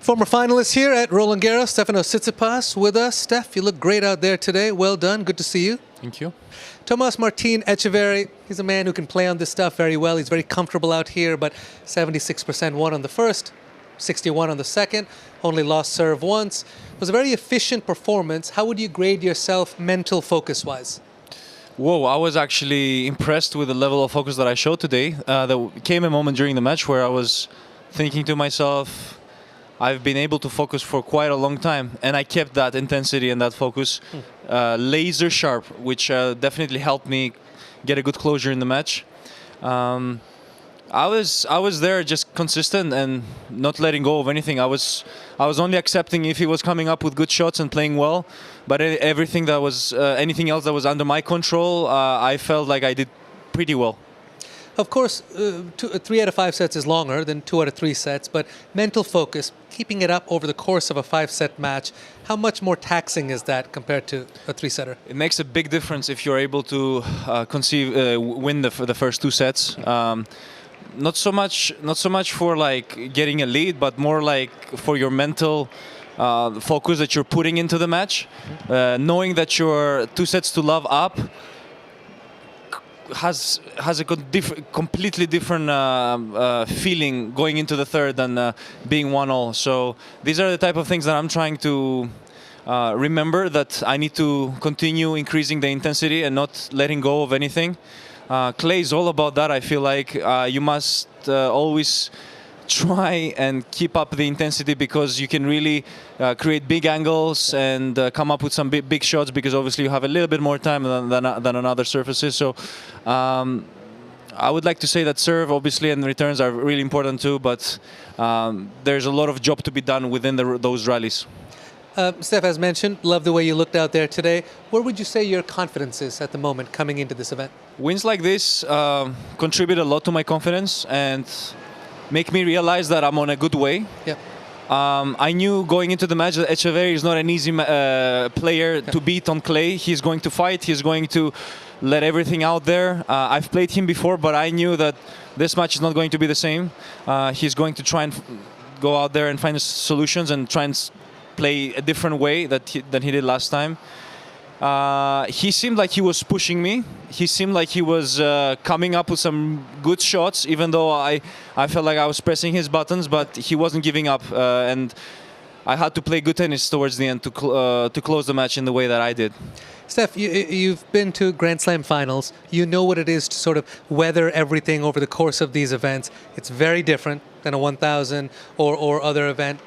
Former finalist here at Roland Garros, Stefanos Tsitsipas with us. Steph, you look great out there today. Well done. Good to see you. Thank you. Tomas Martin Echeverry, he's a man who can play on this stuff very well. He's very comfortable out here, but 76% won on the first, 61 on the second, only lost serve once. It was a very efficient performance. How would you grade yourself mental focus-wise? Whoa, I was actually impressed with the level of focus that I showed today. There came a moment during the match where I was thinking to myself, I've been able to focus for quite a long time, and I kept that intensity and that focus laser sharp, which definitely helped me get a good closure in the match. I was there just consistent and not letting go of anything. I was only accepting if he was coming up with good shots and playing well, but everything that was anything else that was under my control, I felt like I did pretty well. Of course, 3 out of 5 sets is longer than 2 out of 3 sets, but mental focus, keeping it up over the course of a 5-set match, how much more taxing is that compared to a 3-setter? It makes a big difference if you're able to win the first 2 sets. Not so much for like getting a lead, but more like for your mental focus that you're putting into the match, knowing that you're 2 sets to love up. Has a completely different feeling going into the third than being 1-1. So these are the type of things that I'm trying to remember, that I need to continue increasing the intensity and not letting go of anything. Clay is all about that. I feel like you must always try and keep up the intensity, because you can really create big angles and come up with some big shots, because obviously you have a little bit more time than on other surfaces. So I would like to say that serve obviously and returns are really important too, but there's a lot of job to be done within those rallies. Steph, as mentioned, love the way you looked out there today. Where would you say your confidence is at the moment coming into this event? Wins like this contribute a lot to my confidence and make me realize that I'm on a good way. Yep. I knew going into the match that Echeverry is not an easy player to beat on clay. He's going to fight. He's going to let everything out there. I've played him before, but I knew that this match is not going to be the same. He's going to try and go out there and find solutions and try and play a different way than he did last time. He seemed like he was pushing me. He seemed like he was coming up with some good shots, even though I felt like I was pressing his buttons, but he wasn't giving up. And I had to play good tennis towards the end to close the match in the way that I did. Steph, you've been to Grand Slam finals. You know what it is to sort of weather everything over the course of these events. It's very different than a 1,000 or other event.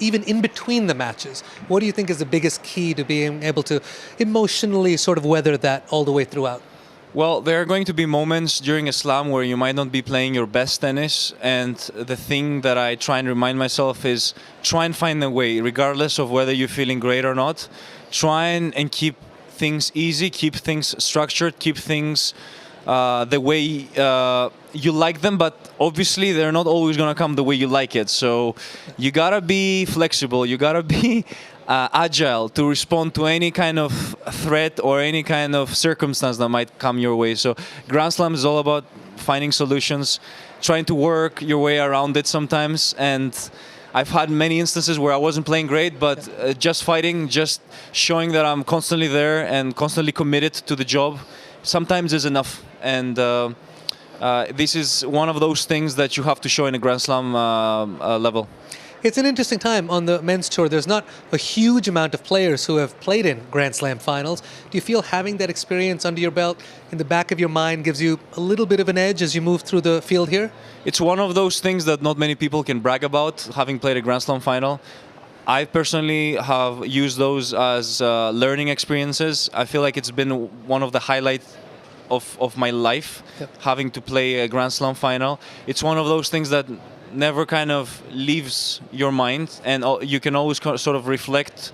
Even in between the matches, what do you think is the biggest key to being able to emotionally sort of weather that all the way throughout? Well, there are going to be moments during a slam where you might not be playing your best tennis, and the thing that I try and remind myself is try and find a way, regardless of whether you're feeling great or not. Try and keep things easy, keep things structured, keep things the way you like them, but obviously they're not always going to come the way you like it. So you gotta be flexible, you gotta be agile to respond to any kind of threat or any kind of circumstance that might come your way. So Grand Slam is all about finding solutions, trying to work your way around it sometimes. And I've had many instances where I wasn't playing great, but just fighting, just showing that I'm constantly there and constantly committed to the job sometimes is enough. And this is one of those things that you have to show in a Grand Slam level. It's an interesting time on the men's tour. There's not a huge amount of players who have played in Grand Slam finals. Do you feel having that experience under your belt in the back of your mind gives you a little bit of an edge as you move through the field here? It's one of those things that not many people can brag about, having played a Grand Slam final. I personally have used those as learning experiences. I feel like it's been one of the highlights of my life, having to play a Grand Slam final. It's one of those things that never kind of leaves your mind, and you can always sort of reflect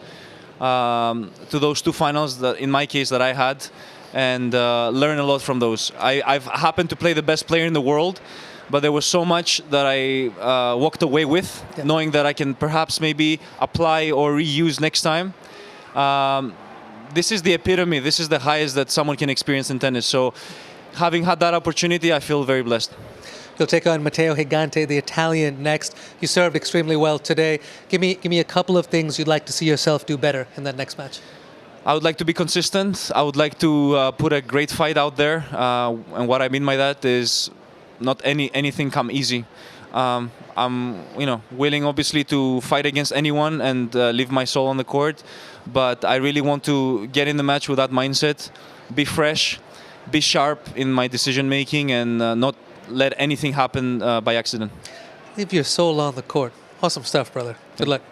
to those 2 finals that, in my case, that I had, and learn a lot from those. I've happened to play the best player in the world, but there was so much that I walked away with, knowing that I can perhaps maybe apply or reuse next time. This is the epitome, this is the highest that someone can experience in tennis. So having had that opportunity, I feel very blessed. You'll take on Matteo Gigante, the Italian, next. You served extremely well today. Give me a couple of things you'd like to see yourself do better in that next match. I would like to be consistent. I would like to put a great fight out there. And what I mean by that is not anything come easy. I'm willing obviously to fight against anyone and leave my soul on the court. But I really want to get in the match with that mindset, be fresh, be sharp in my decision making, and not let anything happen by accident. Leave your soul on the court. Awesome stuff, brother. Good luck.